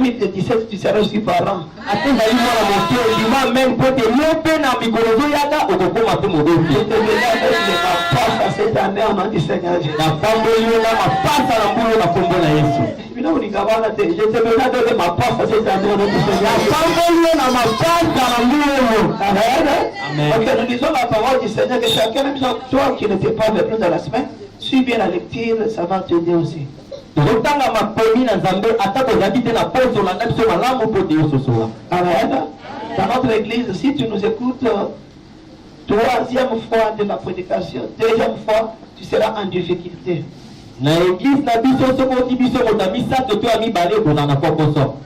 2017, tu seras aussi parent. Je te mets avec ma passe cette année au nom du Seigneur Jésus. Je te mets avec ma passe cette année au nom du Seigneur Jésus. Ok, nous lisons la parole du Seigneur, que chacun, même toi qui n'étais pas avec nous dans la semaine, suis bien la lecture, ça va t'aider aussi. Amen. Dans notre église, si tu nous écoutes, troisième fois de la prédication, deuxième fois, tu seras en difficulté.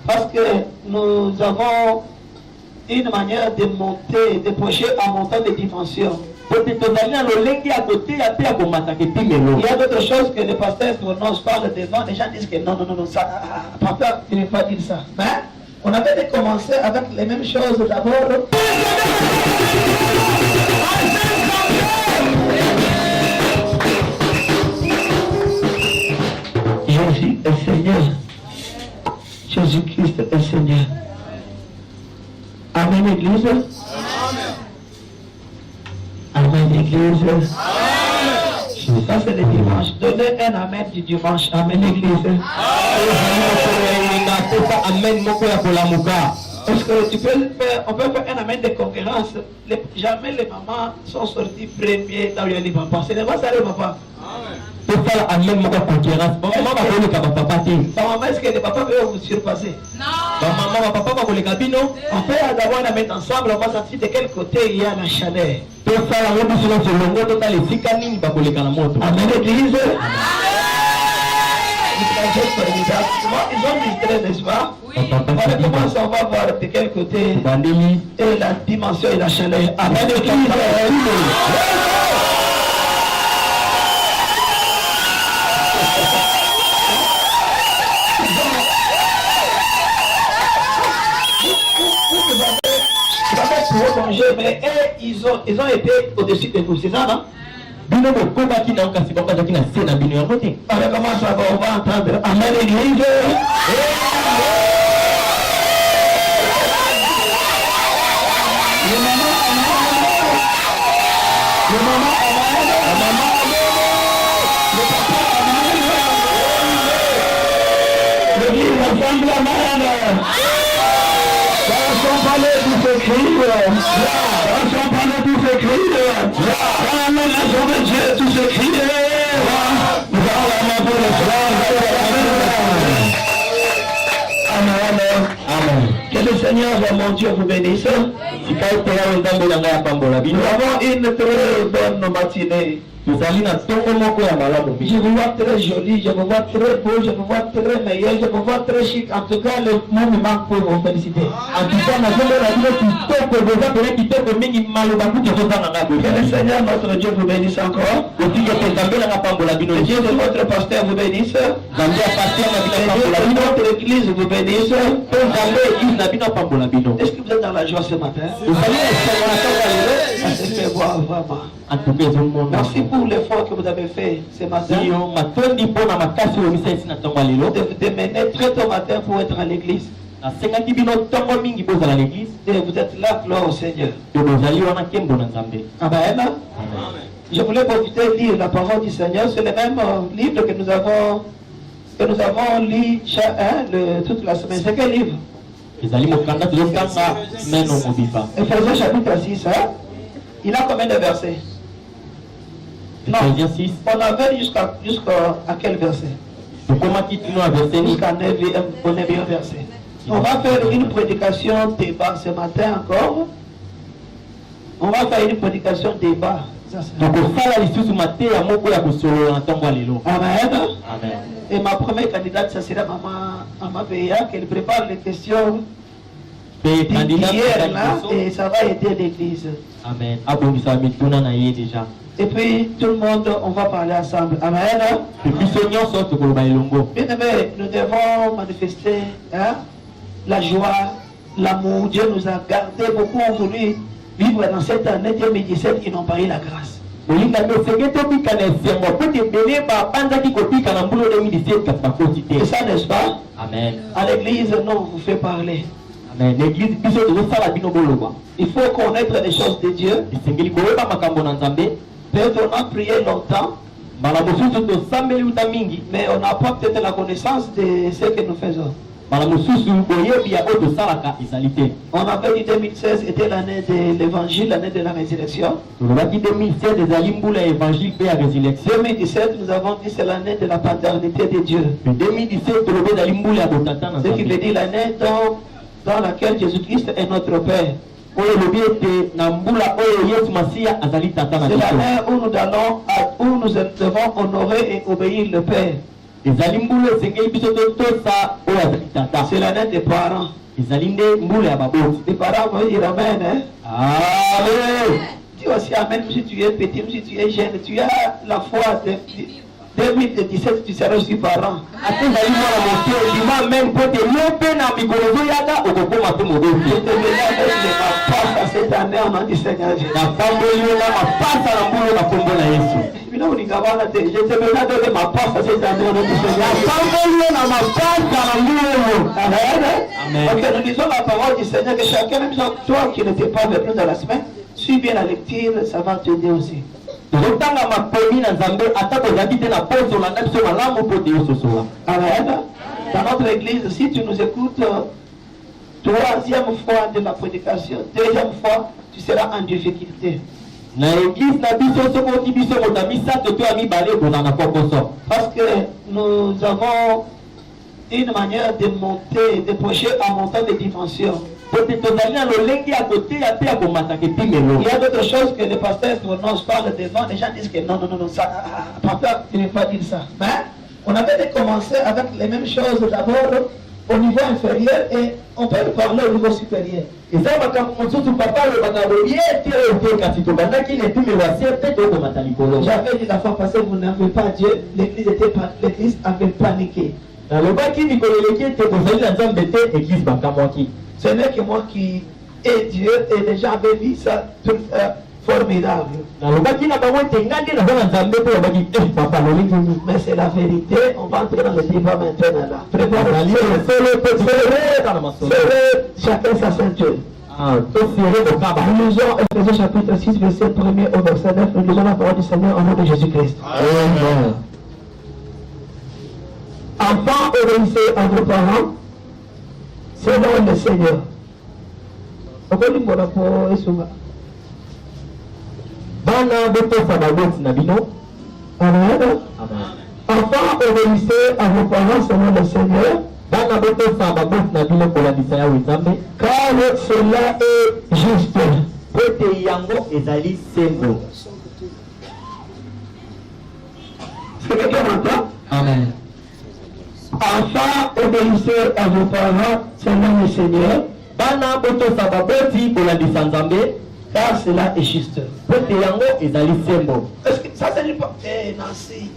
Parce que nous avons une manière de monter, de prêcher en montant des dimensions. Il y a d'autres choses que les pasteurs prononcent par le devant. Les gens disent que non, ça, papa, tu ne veux pas dire ça. Mais on avait commencé avec les mêmes choses d'abord. Jésus est Seigneur. Jésus-Christ est Seigneur. Amen, Église. Amen. Amen, Église. Amen. Ça, c'est le dimanche. Donnez un amen du dimanche. Amen, Église. Amen. Est-ce que tu peux faire, on peut faire un amen de concurrence. Jamais les mamans sont sorties premiers dans le papa. Ce n'est pas ça, le papa. Pour faire un amen de concurrence. Ta maman, est-ce que les papas peuvent vous surpasser? Non. Ta maman, papa, va vous les cabines. On peut d'abord la mettre ensemble. On va sentir de quel côté il y a la chaleur. Amen, Église. Ils ont distrait, n'est-ce pas? Oui. Voilà comment on va voir de quel côté et la dimension et la chaleur. Amen, Église. Mais ils ont été au-dessus de nous, c'est ça, non? Alors comment ça va? On va entendre. Amen, Église. Le maman, l'église ensemble, amen. Dans son palais, tout s'écrit. Dans son palais, tout s'écrit. Dans la maison de Dieu, tout s'écrit. Dans la main pour le soir. Amen. Amen. Que le Seigneur, mon Dieu, vous bénisse. Nous avons une très bonne matinée. Je vous vois très joli, je vous vois très beau, je vous vois très meilleur, je vous vois très chic. En tout cas, le mot me manque pour vous féliciter. En tout cas, que le Seigneur, notre Dieu, vous bénisse encore. Le Dieu de votre pasteur vous bénisse. Le Dieu de notre église vous bénisse. Est-ce que vous êtes dans la joie ce matin? Ça se fait voir vraiment. Merci pour l'effort que vous avez fait ce matin. De mener très tôt matin pour être à l'église. Et vous êtes là, gloire au Seigneur. Amen. Je voulais profiter de lire la parole du Seigneur. C'est le même livre que nous avons lu toute la semaine. C'est quel livre? Ephésiens chapitre 6. Il a combien de versets? Non, on avait jusqu'à quel verset? Jusqu'à 9e verset. On va faire une prédication débat ce matin encore. On va faire une prédication débat. Amen. Et ma première candidate, ça sera Maman Veya, qu'elle prépare les questions d'hier là, et ça va aider l'église. Amen. Et puis tout le monde, on va parler ensemble. Amen. Bien aimé, nous devons manifester la joie, l'amour. Dieu nous a gardé, beaucoup ont voulu vivre dans cette année 2017, ils n'ont pas eu la grâce. Molinga mesenge topika na esengo po te bele ba banza ki kopika na mbulo 2017 kasi bakoti te. Et ça, n'est-ce pas? Amen. À l'église, non, on vous fait parler. Amen. L'église biso tozosala bino boloba. Il faut connaître les choses de Dieu. Esengeli koyeba makambo na Nzambe. Peut-être on a prié longtemps, Mbala mosusu tosambeli uta mingi. mais on n'a pas peut-être la connaissance de ce que nous faisons. Mbala mosusu boyebi ya oyo tosalaka ezali te. On avait dit 2016 était l'année de l'évangile, l'année de la résurrection. Tolobaki 2016 ezali mbula ya évangile mpe ya résurrection. 2017, nous avons dit c'est l'année de la paternité de Dieu. Pe 2017 tolobi ezali mbula ya botata na Ce qui veut Nzambe. dire l'année dans laquelle Jésus-Christ est notre Père. Oyo elobi ete na mbula oyo Yesu Masiya azali tata na C'est biso. l'année où nous devons honorer et obéir le Père. Ezali mbula esengeli biso totosa oyo azali tata. C'est l'année des parents. Ezali nde mbula ya baboti. Les parents vont dire Amen. Hein? Amen. Dis aussi Amen, même si tu es petit, même si tu es jeune, tu as la foi de 2017, tu seras aussi parent. Ate ezali mwana moke ondima même po te yo mpe na mikolo ozoyaka okokoma mpe Je modoki. te venais avec ma passe à cette année, on a dit Seigneur Jésus. Nafamboli yo na mapasa na mbula na kombo na Yesu. Je te venais avec ma passe à cette année, on a dit Seigneur Jésus. Nafamboli yo na mapasa na mbula oyo. Amen. Amen. Ok, nous lisons la parole du Seigneur, que chacun, même toi qui n'étais pas avec nous dans la semaine, suis bien la lecture, ça va t'aider aussi. tozotanga makomi na Nzambe ata kozalaki te na poso olanda biso malamu mpo te yososola. Amen. Dans notre église, si tu nous écoutes, troisième fois de la prédication, deuxième fois, tu seras en difficulté. Na église na biso soki oti biso moto ya misato to ya mibale ekozala na kokoso. Parce que nous avons une manière de monter, de prêcher en montant de dimensions. Po te tozali na lolenge ya koteya mpe ya komataka epimelo. Il y a d'autres choses que les pasteurs n'osent pas le devant. Les gens disent que non, ça, pasteur, tu ne veux pas dire ça. Mais on avait commencé avec les mêmes choses d'abord au niveau inférieur et on peut parler au niveau supérieur. eza makambo mosusu papa alobaka boye te oyo te kasi tobandaki na epimelo ya se mpe tokomata likolo. J'avais dit la fois passée, vous n'avez pas Dieu, l'église avait paniqué. nalobaki mikolo eleki ete bozali na Nzambe te église bakamwaki. Ce n'est que moi qui ai Dieu et les gens avaient vu ça formidable. nalobaki na bango ete nga nde naza na Nzambe mpe babaki papa lolingi nini. Mais c'est la vérité, on va entrer dans le débat maintenant là. Nazali solo mpe tosoleka na masolo. Chacun sa ceinture. tosere bokaba. Nous lisons Ephésiens chapitre 6, verset 1er au verset 9. Nous lisons la parole du Seigneur au nom de Jésus-Christ. Amen. Enfants, obéissez à vos parents selon le Seigneur. Bana botosa baboti na bino. Amen. Amen. Enfants, obéissez à vos parents selon le Seigneur, Bana botosa baboti na bino kolandisa ya Nzambe. car cela est juste. Po ete yango ezali sembo. C'est quelqu'un m'entend? Amen. Enfants, obéissez à vos parents selon le Seigneur, Bana botosa baboti kolandisa Nzambe. car cela est juste. Po ete yango ezali sembo. Est-ce que ça c'est une parole? Nancy,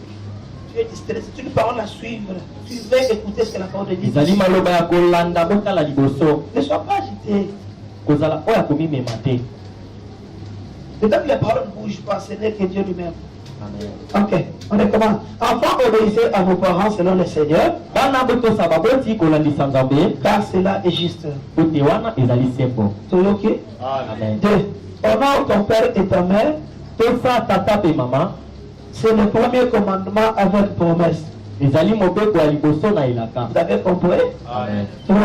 tu es distrait, c'est une parole à suivre. Tu veux écouter ce que la parole de Dieu Ezali dit. maloba ya kolanda botala liboso. Ne sois pas agité. Kozala oyo akomimema te. Peut-être que les paroles ne bougent pas, ce n'est que Dieu lui-même. Amen. Ok, on recommence. Enfants, obéissez à vos parents selon le Seigneur, Bana botosa baboti kolandisa Nzambe. car cela est juste. Po ete wana ezali sembo. Tu es ok? Amen. 2. Honore ton père et ta mère, Tosa tata pe mama. c'est le premier commandement avec promesse. Ezali mobeko ya liboso na elaka. Vous avez compris? Amen. 3.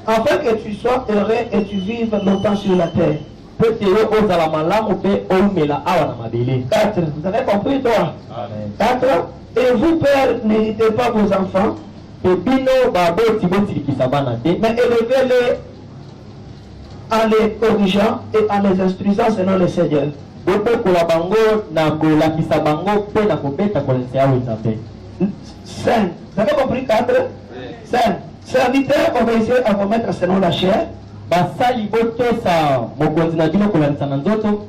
Afin que tu sois heureux et tu vives longtemps sur la terre. Po ete yo ozala malamu mpe oumela awa na mabele. 4. Vous avez compris, toi? Amen. 4. Et vous, pères, n'héritez pas vos enfants, Pe bino baboti botilikisa bana te. mais élevez-les en les corrigeant et en les instruisant selon le Seigneur. Botokola bango na kolakisa bango mpe na kobeta kolesa ya Nzambe. 5. Vous avez compris 4? 5. Serviteurs, obéissez à vos maîtres selon la chair, Basali botosa mokonzi na bino kolandisa na nzoto.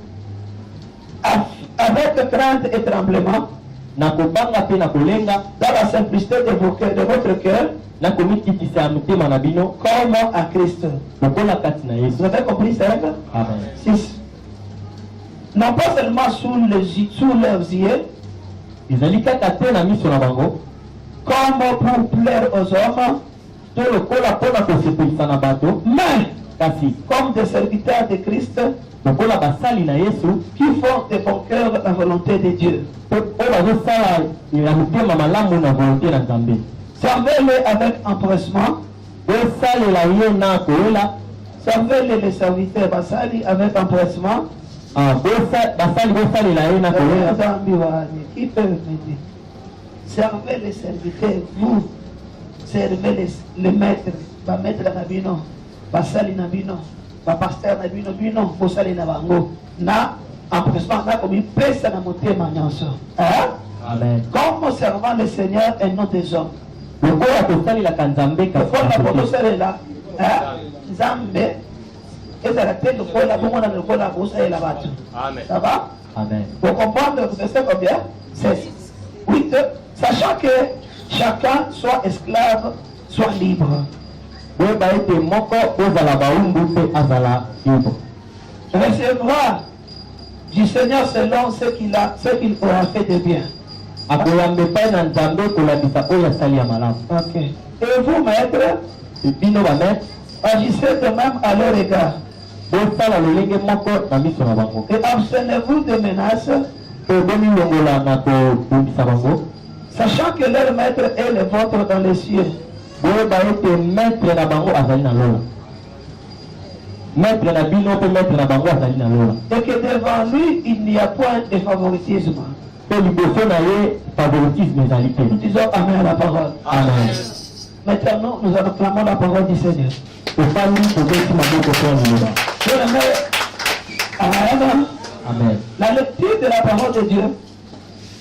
avec crainte et tremblement, Na kobanga mpe na kolenga. dans la simplicité de votre cœur, Na komikitisa ya motema na bino. comme à Christ. Lokola kati na Vous Yesu. avez compris 5? Amen. 6. non pas seulement sous leurs yeux, ezali kaka te na miso na bango comme pour plaire aux hommes, to lokola mpona kosepelisa na bato, mais kasi comme des serviteurs de Christ lokola basali na Yesu qui font de bon cœur la volonté de Dieu. oyo bazosala ya motema malamu na volonté na Nzambe. Servez-les avec empressement, bosalela ye na koyela, servez-les les serviteurs basali avec empressement. basali bosalela ye na koyela. Qui peut m'aider? Servez les serviteurs, vous servez les maîtres, ba maître na bino, basali na bino, ba pasteur na bino bino, bosali na bango. Na empressement na comme pesa na motema nyonso. Amen. Comme servant le Seigneur et non des hommes. lokola tosalelaka Nzambe Lokola botosalela, Nzambe ezala te lokola bomona lokola bosalela bato. Ça va? Amen. Vous comprenez le verset combien? 16. 8. Sachant que chacun soit esclave, soit libre. boyeba ete moko ozala baumbu mpe azala libre. Recevra du Seigneur selon ce qu'il aura fait de bien. akoyamba epai na Nzambe kolabisa oyo asali ya malamu. Ok. Et vous, maîtres, bino bamaître agissez de même à leur égard. bosala lolenge moko na miso na bango, Et abstenez-vous de menaces, mpe bomilongola na kobundisa bango, sachant que leur maître est le vôtre dans les cieux. boyeba ete maître na bango azali na lola, maître na bino mpe maître na bango azali na lola, Et que devant lui, il n'y a point de favoritisme. mpe liboso na ye favoritisme ezali te. Nous disons Amen à la parole. Amen. Maintenant, nous acclamons la parole du Seigneur. ofandi tobeti maboko mpe ya liloba. Amen. Amen. La lecture de la parole de Dieu,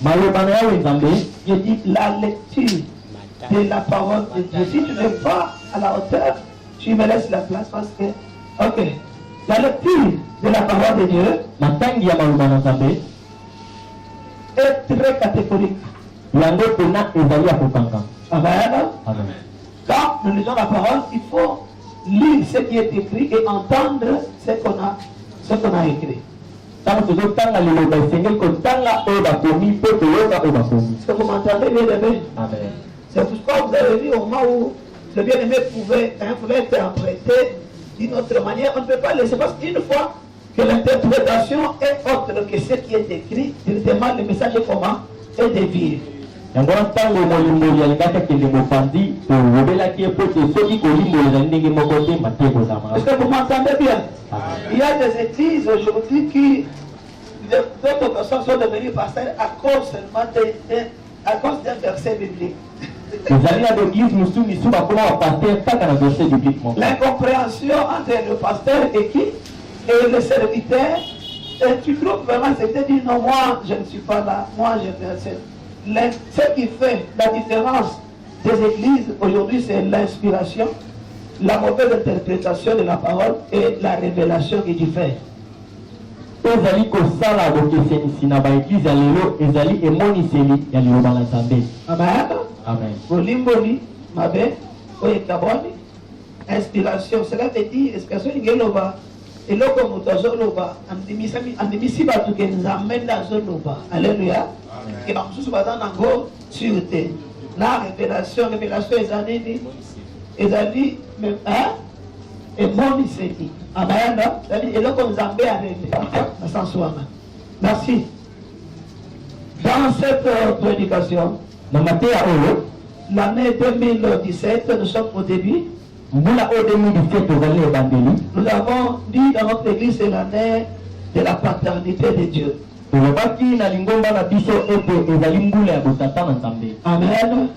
maloba na yawe Nzambe, je dis la lecture de la parole de Dieu. Si tu n'es pas à la hauteur, tu me laisses la place parce que, ok, la lecture de la parole de Dieu matangi ya maloba na Nzambe est très catégorique. yango pena ezali ya kokanga. Amen. Amen. Quand nous lisons la parole, il faut lire ce qui est écrit et entendre ce qu'on a écrit. ntango tozotanga liloba esengeli kotanga oyo bakomi mpe toyoka oyo bakomi. Est-ce que vous m'entendez, bien aimé? Amen. C'est pourquoi vous avez vu au moment où le bien-aimé pouvait interpréter d'une autre manière. On ne peut pas laisser, parce qu'une fois que l'interprétation est autre que ce qui est écrit, directement le message est comment? Est de vivre. yango wana ntango molimboli alingaki akende mopanzi tolobelaki ye po te soki kolimbola ezali ndenge moko te mate kozama. Est-ce que vous m'entendez bien? Il y a des églises aujourd'hui qui, d'autres personnes sont devenues pasteurs à cause seulement à cause d'un verset biblique. ezali na baeglise misu bakoma bapaster kaka na verset biblique moko. L'incompréhension entre le pasteur et qui? Et le serviteur. Et tu trouves vraiment, c'était dit non, moi je ne suis pas là, moi je fais ce qui fait la différence des églises aujourd'hui, c'est l'inspiration, la mauvaise interprétation de la parole et la révélation qui diffère. ezali kosala bokesenisi na baeglise ya lelo ezali emoniseli ya liloba na Nzambe. Amen. Amen. Bolimboli, mabe, oyekaboni, inspiration, cela veut dire inspiration ingeloba. Eloko moto azoloba andimisi bato ke Nzambe nde azoloba. Alléluia. Ke bamosusu baza nango sûreté. Na révélation ezali nini? Ezali emoniseli. Amen. C'est-à-dire eloko Nzambe arevela na sens wana. Merci. Dans cette prédication, na mateya oyo l'année 2017, nous sommes au début. mbula oyo 2017 tozali ebandeli. Nous avons dit dans notre église, c'est l'année de la paternité de Dieu. tolobaki na lingomba na biso ete ezali mbula ya botata na Nzambe. Amen.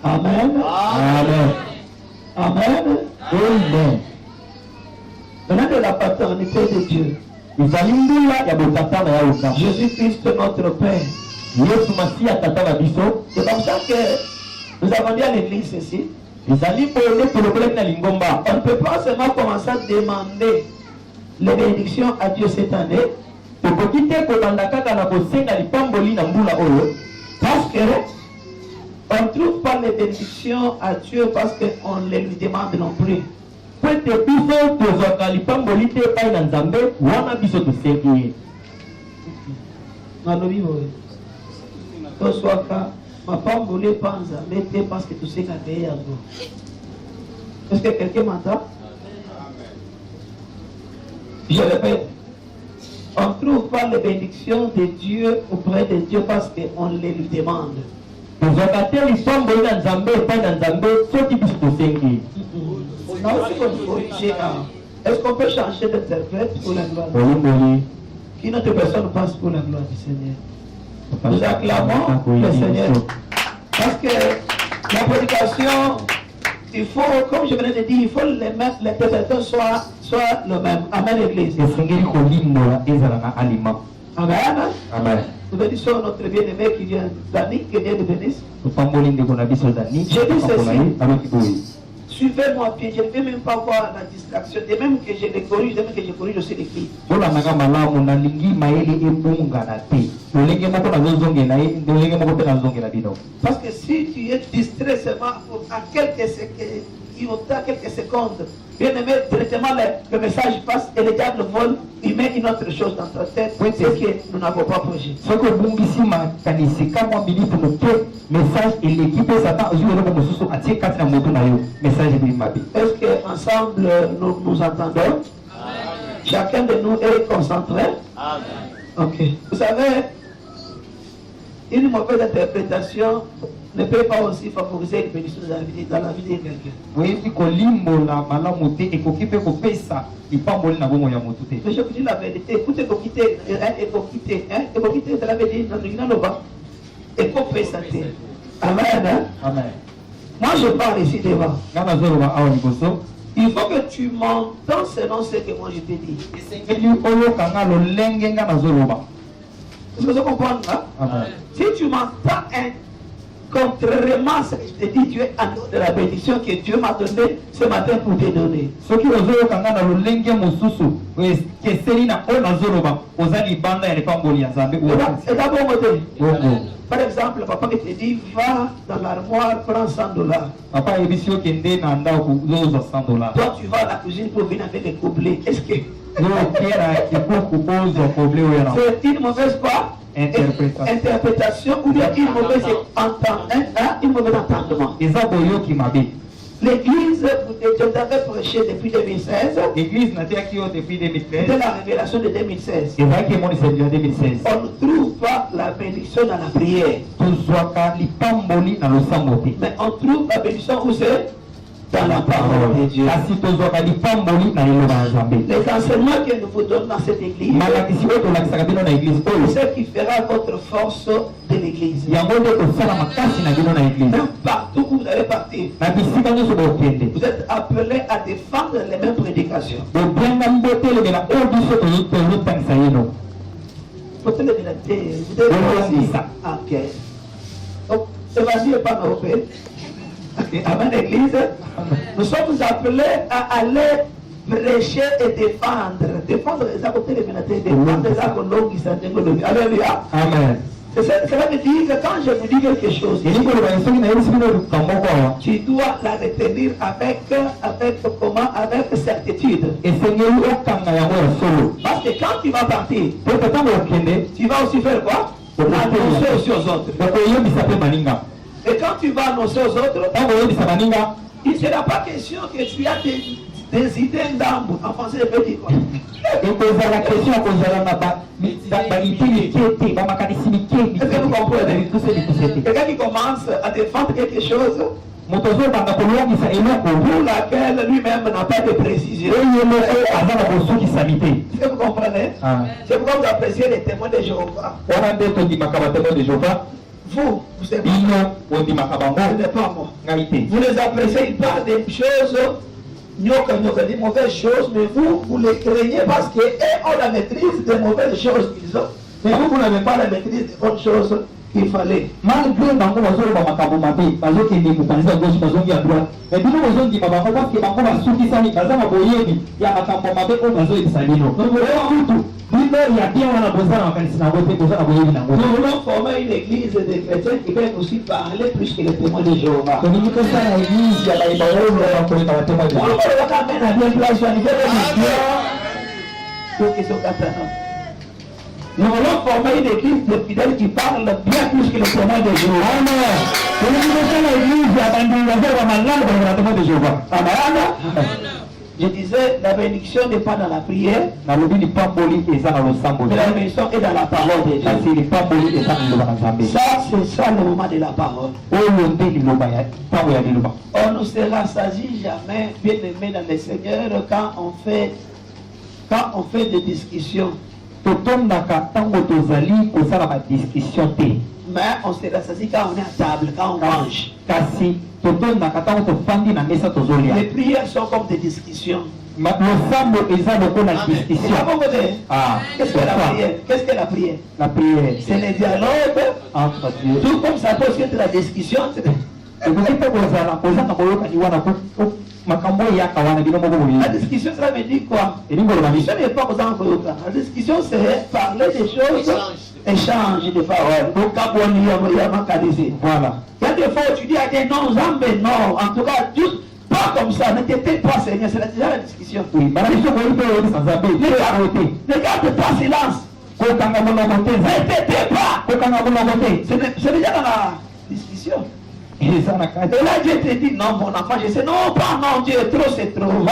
Amen. Amen. Amen. Amen. L'année de la paternité de Dieu. ezali mbula ya botata na yawe Nzambe. Jésus-Christ, notre Père. yesu masiya tata na biso. C'est comme ça que nous avons dit à l'église ici. ezali boye nde tolokolaki na lingomba. On ne peut pas seulement commencer à demander les bénédictions à Dieu cette année. tokoki te kobanda kaka na kosenga lipamboli na mbula oyo. Parce que on ne trouve pas les bénédictions à Dieu parce qu'on ne les lui demande non plus. po ete biso tozwaka lipamboli te epai na Nzambe wana biso tosengi ye. nalobi boye toswaka mapamboli epanza mete parce que tosengaka ye yango. Est-ce que quelqu'un m'entend? Je répète, on ne trouve pas les bénédictions de Dieu auprès de Dieu parce qu'on les lui demande. Est-ce qu'on peut changer d'interprète pour la gloire de Dieu? Qu'une autre personne passe pour la gloire du Seigneur. Nous acclamons le Seigneur. Parce que la prédication, il faut, comme je venais de dire, il faut l'interprétation soit le même. Amen, l'église. Amen. Amen. Nous bénissons notre bien-aimé qui vient d'Annie, qui vient de Venise. Je dis ceci. Suivez-moi bien, je ne vais même pas voir la distraction. De même que je les corrige, de même que je corrige aussi les filles. Parce que si tu es distrait seulement à quelques secondes, bien aimé, directement le message passe et le diable vole, il met une autre chose dans ta tête, c'est que nous n'avons pas projet. Est-ce qu'ensemble nous entendons? Chacun de nous est concentré? Ok. Vous savez, une mauvaise interprétation ne peut pas aussi favoriser une bénédiction dans la vie de quelqu'un. Mais je vous dis la vérité, écoutez, écoutez, cela veut dire dans le bas, écoutez sa tête. Amen. Amen. Moi je parle ici devant. Il faut que tu m'entends selon ce que moi je te dis. Est-ce que vous comprenez? Si tu m'entends contrairement à ce que je te dis, tu es en dehors de la bénédiction que Dieu m'a donnée ce matin pour te donner. Par exemple, papa qui te dit, va dans l'armoire, prends $100. Toi, tu vas à la cuisine pour venir avec les couplets. Est-ce que c'est une mauvaise quoi? Interprétation ou bien une mauvaise entendement. L'église, je t'avais prêché depuis 2016. C'était la révélation de 2016. On ne trouve pas la bénédiction dans la prière. Mais on trouve la bénédiction où c'est? Dans la parole de Dieu. Les enseignements que nous vous donnons dans cette église, c'est ce qui fera votre force de l'église. Même partout où vous allez partir, vous êtes appelés à défendre les mêmes prédications. Vas-y, pas européen. Amen, l'église. Nous sommes appelés à aller prêcher et défendre. Défendre les actes de défendre les actes longs qui sont développés. Alléluia. Amen. Cela veut dire que quand je vous dis quelque chose, tu dois la retenir avec certitude. Parce que quand tu vas partir, tu vas aussi faire quoi? Annoncer aussi aux autres. Et quand tu vas annoncer aux autres, il ne sera pas question que tu as des idées d'âme. En français, je peux dire quoi? Est-ce que vous comprenez? Quelqu'un qui commence à défendre quelque chose pour laquelle lui-même n'a pas de précision. Est-ce que vous comprenez? C'est pourquoi vous appréciez les témoins de Jéhovah. Vous êtes pas moi. Vous les appréciez, ils parlent des choses, des mauvaises choses, mais vous les craignez parce qu'eux ont la maîtrise des mauvaises choses qu'ils ont. Mais vous n'avez pas la maîtrise des bonnes choses qu'il fallait. Nous voulons former une église de chrétiens qui peuvent aussi parler plus que les témoins de Jéhovah. Nous voulons former une église de fidèles qui parle bien plus que le témoin de Jéhovah. Amen. Je disais, la bénédiction n'est pas dans la prière, mais la bénédiction est dans la parole de Dieu. Ça, c'est ça le moment de la parole. On ne se rassasie jamais, bien aimé dans le Seigneur, quand on fait des discussions. Mais on se rassasie quand on est à table, quand on mange. Les prières sont comme des discussions. Qu'est-ce que la prière? Qu'est-ce que la prière? La prière, c'est le dialogue entre Dieu. Tout comme ça peut être la discussion. La discussion, ça veut dire quoi? La discussion, c'est parler des choses, échange de paroles. Voilà. Il y a des fois où tu dis à des non, mais non. En tout cas, juste pas comme ça. Ne t'étais pas, Seigneur. C'est déjà la discussion. Oui. Ne garde pas silence. Ne t'étais pas. C'est déjà dans la discussion. Et là Dieu te dit non mon enfant, je sais non pas non Dieu, trop c'est trop. Toi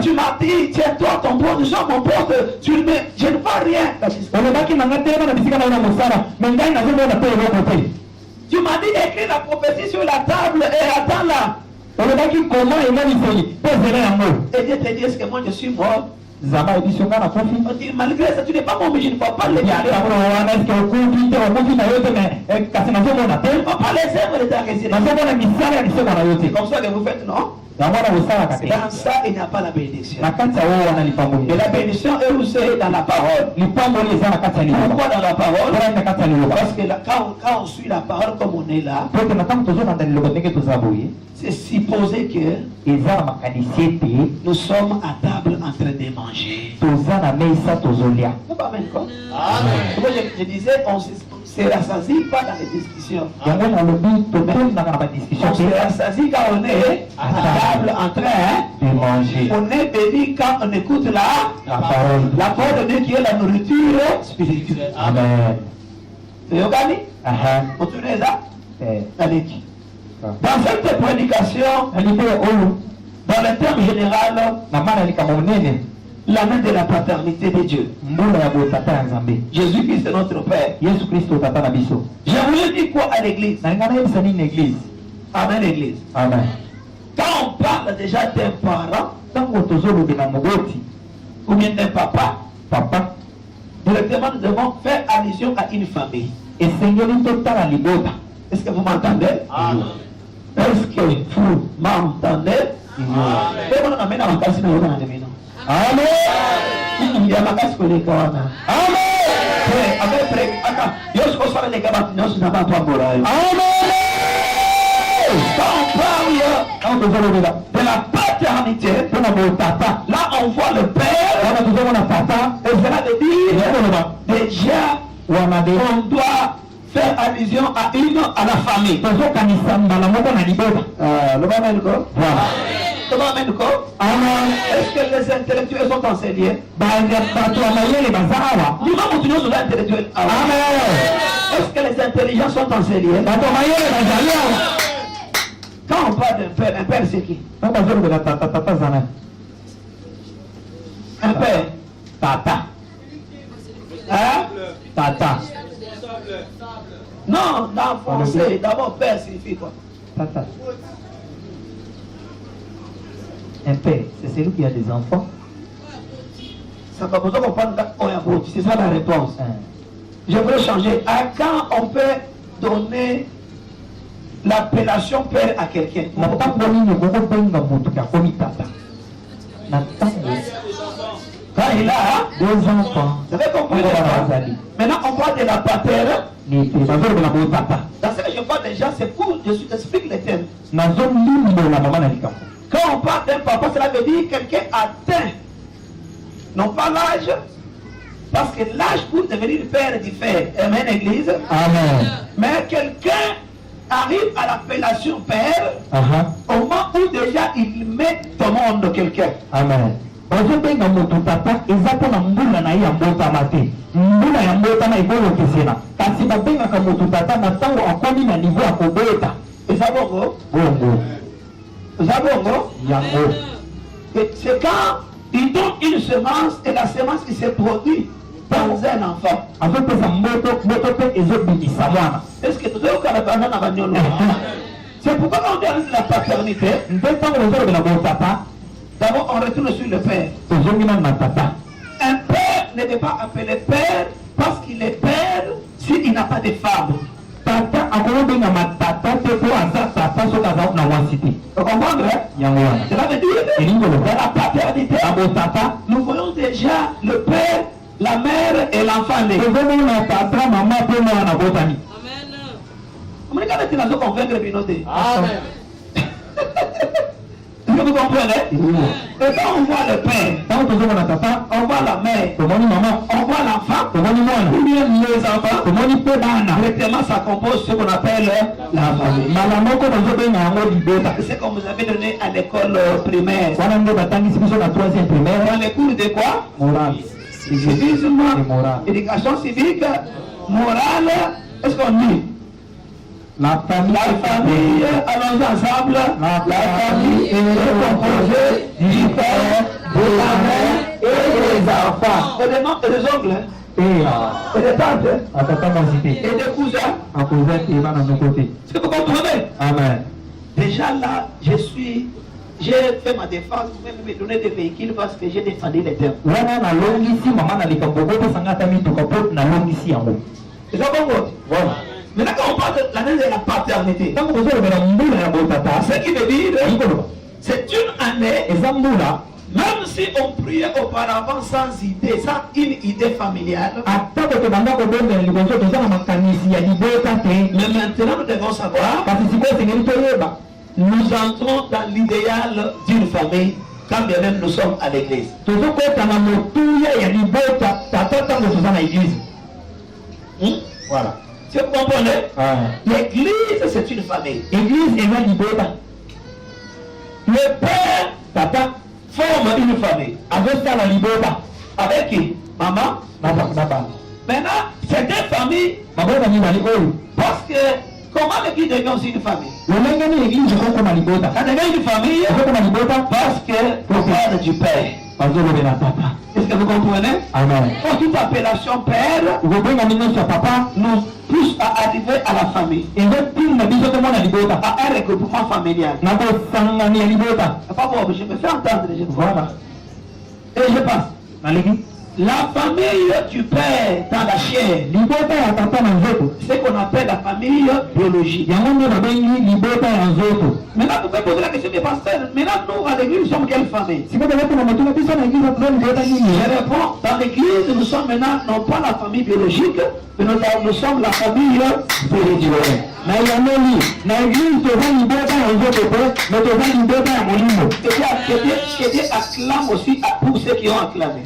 tu m'as dit tiens-toi ton pote, je mon pote, tu le mets, je ne vois rien. Tu m'as dit écris la prophétie sur la table et attends là. Et Dieu te dit est-ce que moi je suis mort? Malgré ça, tu n'es pas bon, mais je ne vois pas les œuvres de ta résurrection. C'est comme ça que vous faites, non? Dans ça, il n'y a pas la bénédiction. Et la bénédiction est où? C'est dans la parole. Pourquoi dans la parole? Parce que là, quand on suit la parole comme on est là, c'est supposé que nous sommes à table en train de manger. Amen. Je disais, on se rassasie pas dans les discussions. On se rassasie quand on est à table en train de manger. On est béni quand on écoute la parole de Dieu qui est la nourriture spirituelle. Amen. C'est organisé? On tourne ça? Dans cette prédication, dans le terme général, la main de la paternité de Dieu. Jésus-Christ est notre Père. Je voulais dire quoi à l'église? Amen, l'église. Amen. Quand on parle déjà d'un parent, ou bien d'un papa, directement nous devons faire allusion à une famille. Est-ce que vous m'entendez? Est-ce que vous m'entendez? Amen. Il y a ma casse collée quand même. Amen. Quand on parle de la paternité, là on voit le père, et cela veut dire déjà on doit faire allusion à la famille. Est-ce que les intellectuels sont enseignés? Est-ce que les intelligents sont enseignés? Quand on parle d'un père, un père c'est qui? Un père? Tata. Hein? Tata. Non, dans le français, d'abord père signifie quoi? Tata. Un père, c'est celui qui a des enfants. Ça va besoin qu'on parle d'Oyaboti, c'est ça la réponse. Je voudrais changer. À quand on peut donner l'appellation père à quelqu'un? Quand il a 2 enfants, vous avez compris? Maintenant on parle de la patère. Dans ce que je parle déjà, c'est pour je t'explique les thèmes. Quand on parle d'un papa, cela veut dire quelqu'un atteint, non pas l'âge, parce que l'âge pour devenir père diffère. Amen, église. Amen. Mais quelqu'un arrive à l'appellation père au moment où déjà il met au monde quelqu'un. Amen. bazobenga moto tata eza mpona mbula na ye ya mbotama te. Mbula ya mbotama ekolokesena kasi babengaka moto tata na ntango akomi na niveau ya kobota. Eza bongo? Bongo. Eza bongo? Yango. C'est quand il donne une semence et la semence qui se produit dans un enfant. Azopesa mboto mpe ezobimisa mwana. Est-ce que nous avons carabana na banyolo? C'est pourquoi on dit la paternité. D'abord, on retourne sur le père. Un père ne peut pas appeler père parce qu'il est père s'il n'a pas de femme. Vous comprenez? Cela veut dire dans la paternité, nous voyons déjà le père, la mère et l'enfant né. Amen. Est-ce que vous comprenez? Et quand on voit le père, on voit la mère, on voit l'enfant, ou bien les enfants, directement ça compose ce qu'on appelle la famille. C'est comme vous avez donné à l'école primaire. Dans les cours de quoi? Civisme, éducation civique, morale, est-ce qu'on dit? La famille, allons ensemble, la famille est composée du père, de la mère et des enfants. Et des membres et des oncles. Et des tantes. Et des cousins. Est-ce que vous comprenez? Amen. Déjà là, j'ai fait ma défense, vous pouvez me donner des véhicules parce que j'ai défendu les termes. C'est ça bon vote? Voilà. Maintenant, quand on parle de l'année de la paternité, ce qui veut dire, c'est une année, même si on priait auparavant sans idée, sans une idée familiale, mais maintenant nous devons savoir, nous entrons dans l'idéal d'une famille, quand bien même nous sommes à l'église. Voilà. Si vous comprenez, l'église c'est une famille. Le père, papa, forme une famille. Avec qui? Maman. Maintenant, c'est deux familles. Parce que comment l'église devient aussi une famille? Ça devient une famille parce que on parle du père. Est-ce que vous comprenez? Amen. Pour toute appellation père, nous pousse à arriver à la famille. À un regroupement familial. Pas bon, je me fais entendre. Et je passe. La famille du père dans la chair, c'est ce qu'on appelle la famille biologique. Maintenant, vous pouvez poser la question, mais pasteur, maintenant nous à l'église, nous sommes quelle famille? Je réponds, dans l'église, nous sommes maintenant non pas la famille biologique, mais nous sommes la famille spirituelle. Que Dieu acclame aussi pour ceux qui ont acclamé.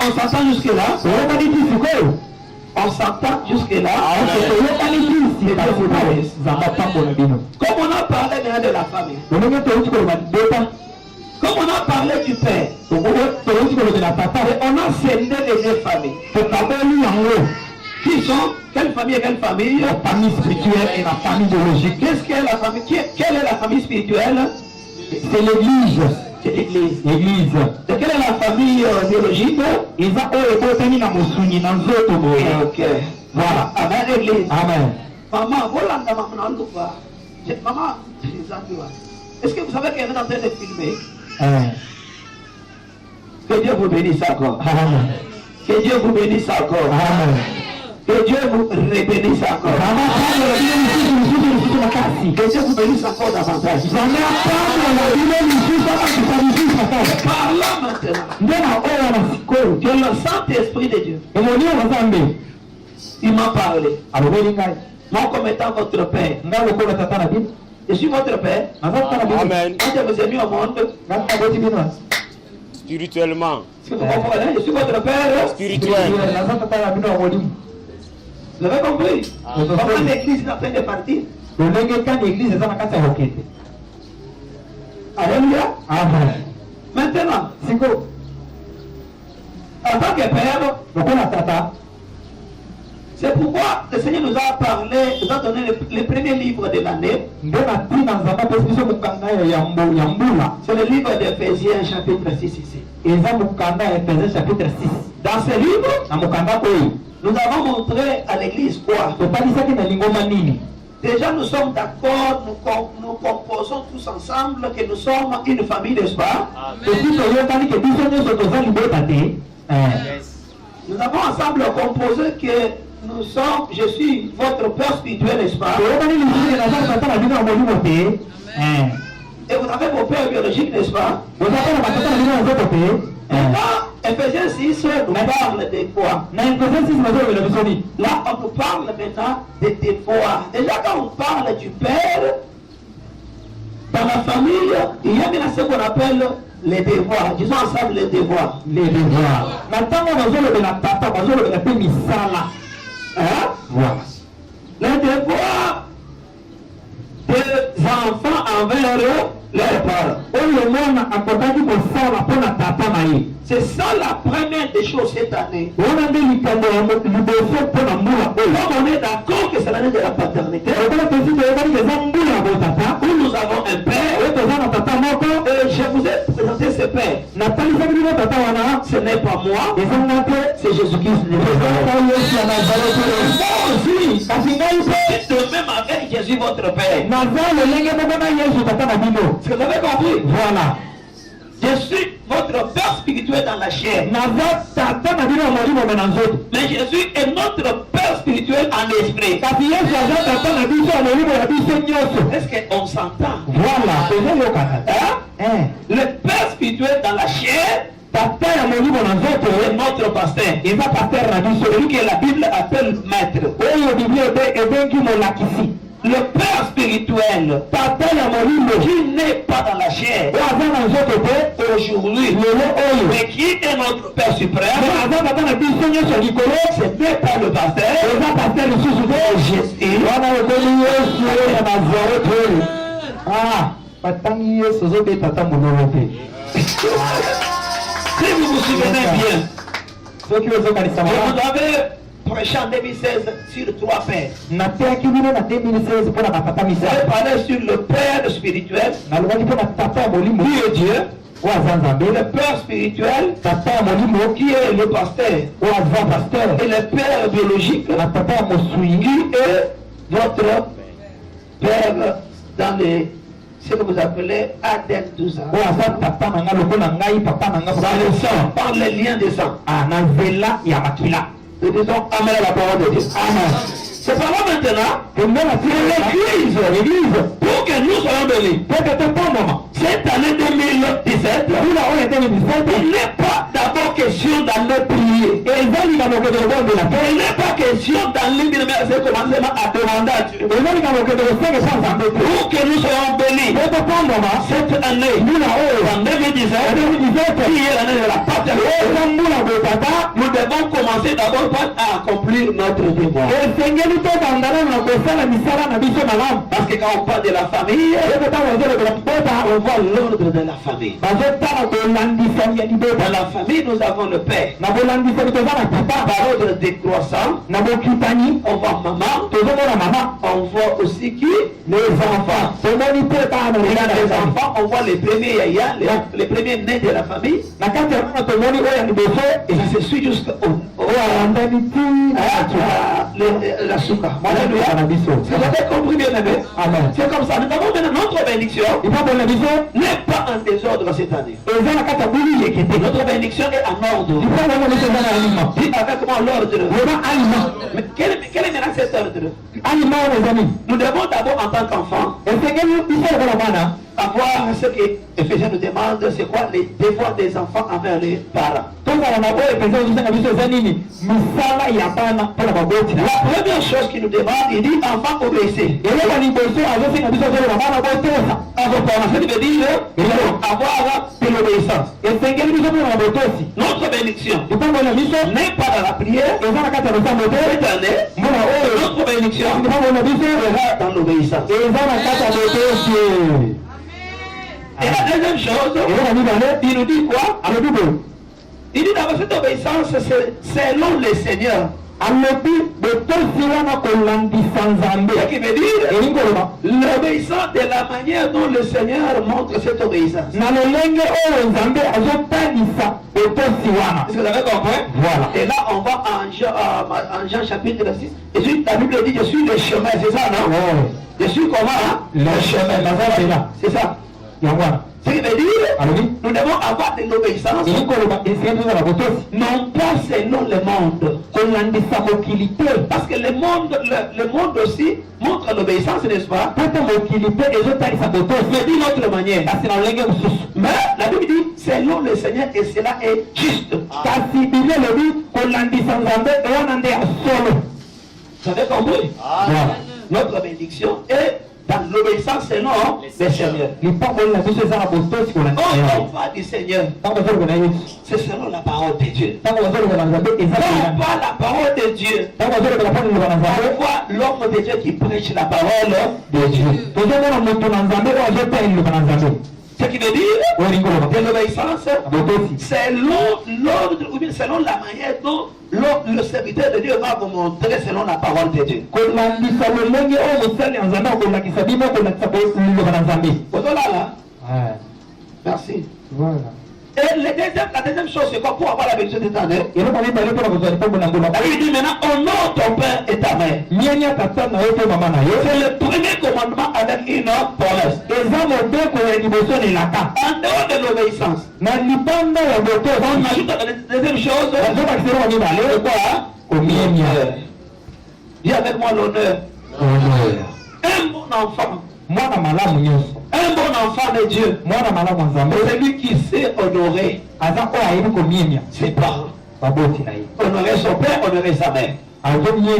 On s'entend jusque-là? On s'entend jusque-là? Comme on a parlé de la famille, comme on a parlé du père, on a scellé les deux familles. Qui sont? Quelle famille et quelle famille? La famille spirituelle et la famille biologique. Qu'est-ce qu'est la famille? Quelle est la famille spirituelle? C'est l'église. C'est l'église. L'église. Et quelle est la famille biologique? Ok. Voilà. Amen, l'église. Amen. Maman, voilà, maman, est-ce que vous savez qu'elle est en train de filmer? Que Dieu vous bénisse encore. Amen. Que Dieu vous bénisse encore. Amen. Que Dieu vous bénisse encore. Que Dieu vous bénisse encore davantage. Parlons maintenant. Que le Saint-Esprit de Dieu, il m'a parlé. Moi comme étant votre père. Je suis votre père. Amen. Quand je vous ai mis au monde. Spirituellement. Vous comprenez? Je suis votre père. Spirituel. Vous avez compris? Comment l'église est en train de partir? lolenge kani église eza na kati ya kokende. Alléluia. Amen. Maintenant, Siko en tant que père, lokola tata, c'est pourquoi le Seigneur nous a parlé, nous a donné le premier livre de l'année. nde na ntina nzambe apesi biso mokanda ya mbula. C'est le livre d'Éphésiens chapitre 6 ici. Eza mokanda ya Ephésiens chapitre 6. Dans ce livre, Na mokanda oyo nous avons montré à l'église quoi? totalisaki na lingoma nini. Déjà nous sommes d'accord, nous composons tous ensemble que nous sommes une famille, n'est-ce pas? Tosi toyokani ke biso nyonso toza libota te. Nous avons ensemble composé que nous sommes, je suis votre père spirituel, n'est-ce pas? toyokani lisusu ke naza tata na bino ya molimo te. Et vous avez vos pères biologiques, n'est-ce pas? Boza mpe na batata na bino ya nzoto te. Maintenant, Ephésiens 6 nous parle de quoi? Na Ephésiens 6 nazolobela biso nini. Là, on nous parle maintenant des devoirs. Déjà, quand on parle du père, dans la famille, il y a maintenant ce qu'on appelle les devoirs. Disons ensemble les devoirs. Les devoirs. Na ntango nazolobela tata bazolobela mpe misala. Hein? Voilà. Les devoirs des enfants envers leurs parents. Oyo mwana akokaki kosala mpo na tata na ye. C'est ça la première des choses cette année. Wana nde likambo ya liboso mpo na mbula oyo. Comme on est d'accord que c'est l'année de la paternité, Lokola tosi toyokani ke eza mbula ya botata. où nous avons un père, Oyo toza na tata moko. et je vous ai présenté ce père. natalisaki bino tata wana. Ce n'est pas moi, eza nga te. c'est Jésus-Christ de ezaka Nazareth. yesu ya nazareti. Moi aussi, kasi ngai mpe c'est de même avec Jésus votre père. naza lolenge moko na yesu tata na bino. Est-ce que vous avez compris? Voilà. Je suis votre père spirituel dans la chair. naza tata na bino ya molimo me na nzoto. Mais Jésus est notre père spirituel en esprit. kasi yesu aza tata na biso ya molimo ya biso nyonso. Est-ce qu'on s'entend? Voilà. tozoyokana. Hein? Le père spirituel dans la chair tata ya molimo na nzoto est notre pasteur. eza paster na biso. Celui que la Bible appelle maître. oyo biblia ebengi molakisi. Le père spirituel tata ya molimo qui n'est pas dans la chair oyo aza na nzoto te aujourd'hui, lelo oyo mais qui est notre père me suprême, aza tata na biso nyonso likolo. ce n'est pas le pasteur, eza paster lisusu te. Jésus. wana ekomi yesu oyo ya nazareti oyo. batangi yesu ozobeta ata mololo te. Si vous vous souvenez bien, soki ozokanisa vous malamu. avez prêché en 2016 sur trois pères. nateyaki bino na 2016 mpo na batata Vous avez misala. parlé sur le père spirituel, nalobaki mpo na tata ya molimo qui est Dieu, oyo aza nzambe. le père spirituel, tata ya molimo qui est le pasteur, oyo aza paster. et le père biologique, na tata ya mosui qui est votre père dans ce que vous appelez ADN 12 ans. oyo aza tata na nga lokola ngai papa na nga Dans le sang, par les liens des sangs. na nzela ya makila. Nous disons Amen à la parole de Dieu. Amen. C'est par là maintenant pembeni que l'église, pour que nous soyons bénis, mpo tete mpomoma cette année 2017, mbula oyo il eteli bisete n'est pas d'abord question d'aller prier. eza likambo okende kobondela Il te. n'est pas question d'aller commencer à demander à Dieu. eza likambo okende kosenge mpo nzambe te. Pour que nous soyons bénis mpo topomoma cette année, mbula oyo en 2017, 2017 qui est l'année de la paternité, eza mbula botata. nous devons commencer d'abord par accomplir notre devoir. esengeli tobandana na kosala misala na biso malamu. Parce que quand on parle de la famille, ete ntango ezolobela libota on voit l'ordre de la famille. bazotala kolandisani ya Dans libota. la famille, nous avons le père. na bolandisani toza na papa. Par ordre décroissant, na bokitani on voit maman, tozomona mama. on voit aussi qui? les enfants tomoni te bana Et dans les les enfants. enfants, on voit les premiers yaya, les premiers nés de la famille. na kati ya bana tomoni oyo ya liboso Et ça se suit jusqu'au oyo alandani ti la souka. Alléluia. Alléluia. Vous avez compris bien aimé? Amen. C'est comme ça. Nous avons maintenant notre bénédiction ipapa na biso n'est pas en désordre cette année. eza na kati ya buli yekete. Notre bénédiction est en ordre. ipapa na biso eza na alima. Dis avec moi l'ordre. loba alima. Mais quel est maintenant cet ordre? alima oyo eza nini. Nous devons d'abord en tant qu'enfants esengeli biso lokola bana avoir ce que Ephésiens nous demande, c'est quoi les devoirs des enfants envers les parents. tozala na oyo epesa ozosenga biso eza nini misala ya bana mpo na baboti na La première chose qu'il nous demande, il dit enfants obéissez. eloko liboso azosenga biso ozoloba bana botesa À vos parents, ça veut dire avoir de l'obéissance. esengeli biso mpo na botosi. Notre bénédiction likambo na biso n'est pas dans la prière. eza na kati ya losambo te Cette année, mbona oyo notre bénédiction bénédiction. Dans l'obéissance. Et la deuxième chose, il nous dit quoi? Il dit dans cette obéissance, c'est selon le Seigneur. Ce qui veut dire l'obéissance de la manière dont le Seigneur montre cette obéissance. Est-ce que vous avez compris? Voilà. Et là, on va en Jean chapitre 6. Et la Bible dit, je suis le chemin, c'est ça, non? Je suis comment? Hein? Le chemin. C'est ça. Ce qui veut dire, nous devons avoir de l'obéissance, non pas selon le monde. Parce que le monde aussi montre l'obéissance, n'est-ce pas? Mais d'une autre manière. Mais la Bible dit, selon le Seigneur, et cela est juste. Vous avez compris? Notre bénédiction est dans l'obéissance selon le Seigneur. On va du Seigneur. C'est selon la parole de Dieu. On voit la parole de Dieu. On voit l'homme de Dieu qui prêche la parole de Dieu. Ce qui veut dire que l'obéissance, selon l'ordre ou bien selon la manière dont le serviteur de Dieu va vous montrer selon la parole de Dieu. Merci. Et la deuxième chose, c'est quoi pour avoir la bénédiction éternelle? Il dit maintenant, honore ton père et ta mère. C'est le premier commandement avec une promesse. En dehors de l'obéissance, on ajoute la deuxième chose. C'est quoi? Dis avec moi l'honneur. Un bon enfant. Un bon enfant de Dieu, c'est lui qui sait honorer ses parents. Honorer son père, honorer sa mère. Honorer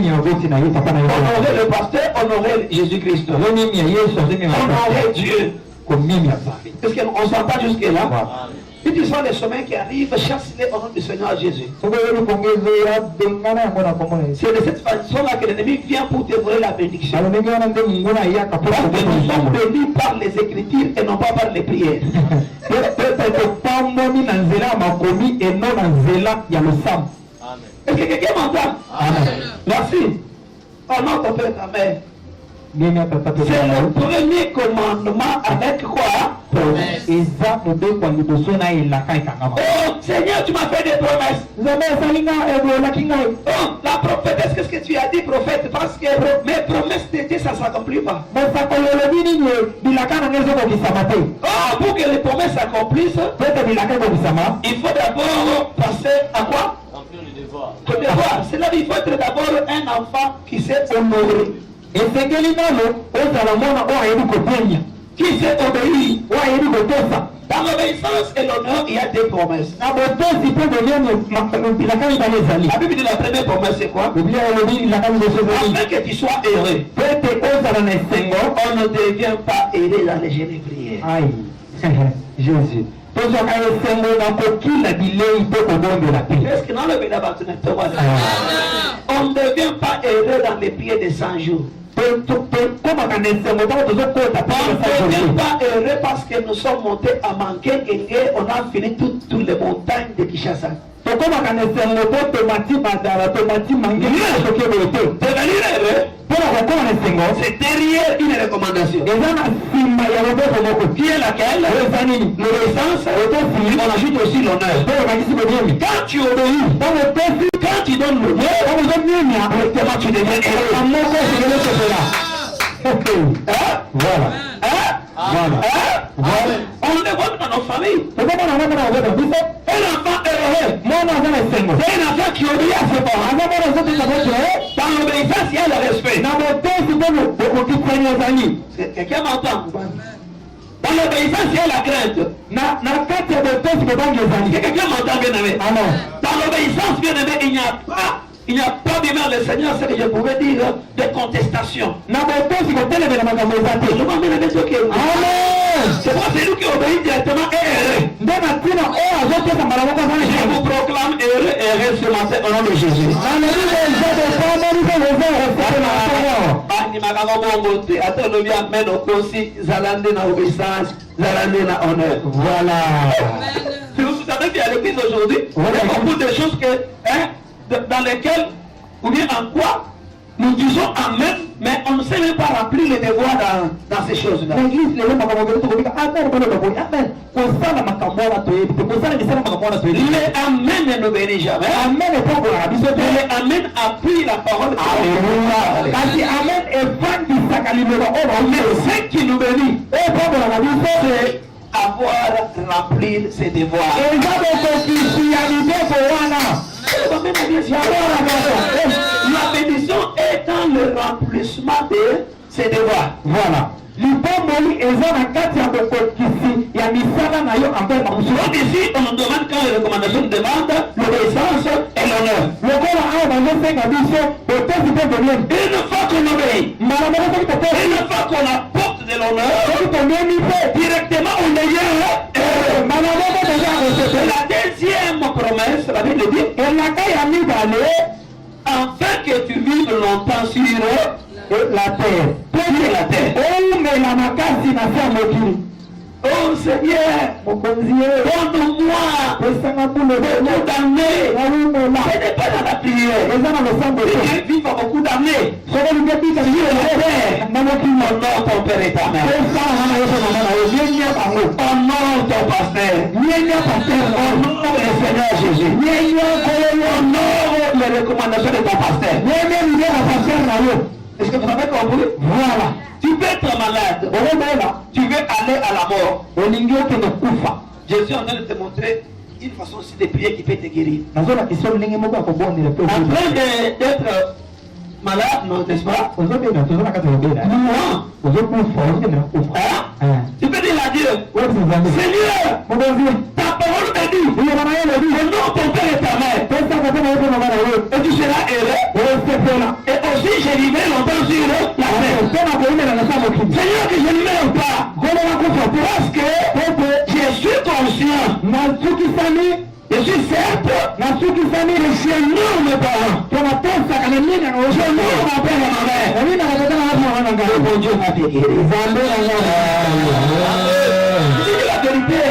le pasteur, honorer Jésus-Christ. Honorer Dieu. Est-ce qu'on s'entend jusque-là? Et tu sens les chemins qui arrivent, chasse-les au nom du Seigneur Jésus. C'est de cette façon-là que l'ennemi vient pour dévorer la bénédiction. Parce que nous sommes bénis par les Écritures et non pas par les prières. Est-ce que quelqu'un m'entend? Merci. Honore ton père et ta mère. C'est le premier commandement avec quoi? Promesse. Oh Seigneur, tu m'as fait des promesses. Oh, la prophétesse, qu'est-ce que tu as dit, prophète? Parce que mes promesses de Dieu, ça ne s'accomplit pas. Oh, pour que les promesses s'accomplissent, il faut d'abord passer à quoi? Remplir le devoir. Le devoir. C'est-à-dire qu'il faut être d'abord un enfant qui sait honorer. Qui s'est obéi. Dans l'obéissance et l'honneur, il y a deux promesses. La Bible dit la première promesse, c'est quoi? Afin que tu sois heureux. On ne devient pas heureux dans les jeunes prières. Aïe, Jésus. Est-ce que dans le on ne devient pas heureux dans les prières de 100 jours. On ne devient pas heureux parce que nous sommes montés à manquer et on a fini toutes les montagnes de Kinshasa. Devenir heureux, c'est derrière une recommandation. Qui est laquelle? L'obéissance. On ajoute aussi l'honneur. Quand tu obéis, quand tu donnes l'honneur, directement tu deviens heureux. Voilà. On le voit dans nos familles. Un enfant heureux, c'est un enfant qui obéit à ses parents. Dans l'obéissance, il y a le respect. Quelqu'un m'entend? Dans l'obéissance, il y a la crainte. Quelqu'un m'entend, bien aimé? Dans l'obéissance, bien aimé, il n'y a pas bien le Seigneur, c'est que je pouvais dire de contestation. C'est moi, c'est nous qui obéissons directement et heureux. Je vous proclame heureux ce matin au nom de Jésus. andimaka bongo te ata olobi amen okosi zala nde na obéissance zala nde na honneur. Voilà. Vous savez qu'il y a l'église aujourd'hui, il y a beaucoup de choses dans lesquelles, ou bien en quoi, nous disons amen, mais on ne sait même pas remplir les devoirs dans ces choses-là. L'église, les gens Les amen n'obéit jamais. Amen est pas pour la vie. Les amen appuient la parole. Alléluia. Parce que amen est fan du sacrement. Mais ce qui nous bénit, c'est avoir rempli ses devoirs. La bénédiction est dans le remplissement de ses devoirs. Voilà. Donc ici, on nous demande quand les recommandations demandent l'obéissance et l'honneur. Une fois qu'on obéit, une fois qu'on apporte de l'honneur, directement on est la deuxième promesse, la Bible dit, afin que tu vives longtemps sur la terre. Oh Seigneur, donne-moi beaucoup d'années. Ce n'est pas dans la prière. Tu vis beaucoup d'années. Honore ton Père et ta mère. Honore ton pasteur. Honore le Seigneur Jésus. Honore les recommandations de ton pasteur. Est-ce que vous avez compris? Voilà. Tu peux être malade. Tu veux aller à la mort. Je suis en train de te montrer une façon aussi de prier qui peut te guérir. Après d'être malade, non, n'est-ce pas? Non. Tu peux dire à Dieu, Seigneur, ta parole me dit, honore ton Père et ta mère, et tu seras heureux. Et aussi, je vivrai longtemps sur la terre. Seigneur, que je ne meurs pas, parce que je suis conscient. Je suis certes, le Seigneur mes parents. Je honore mon Père et ma mère. Mon Dieu m'a fait guérir. C'est la vérité.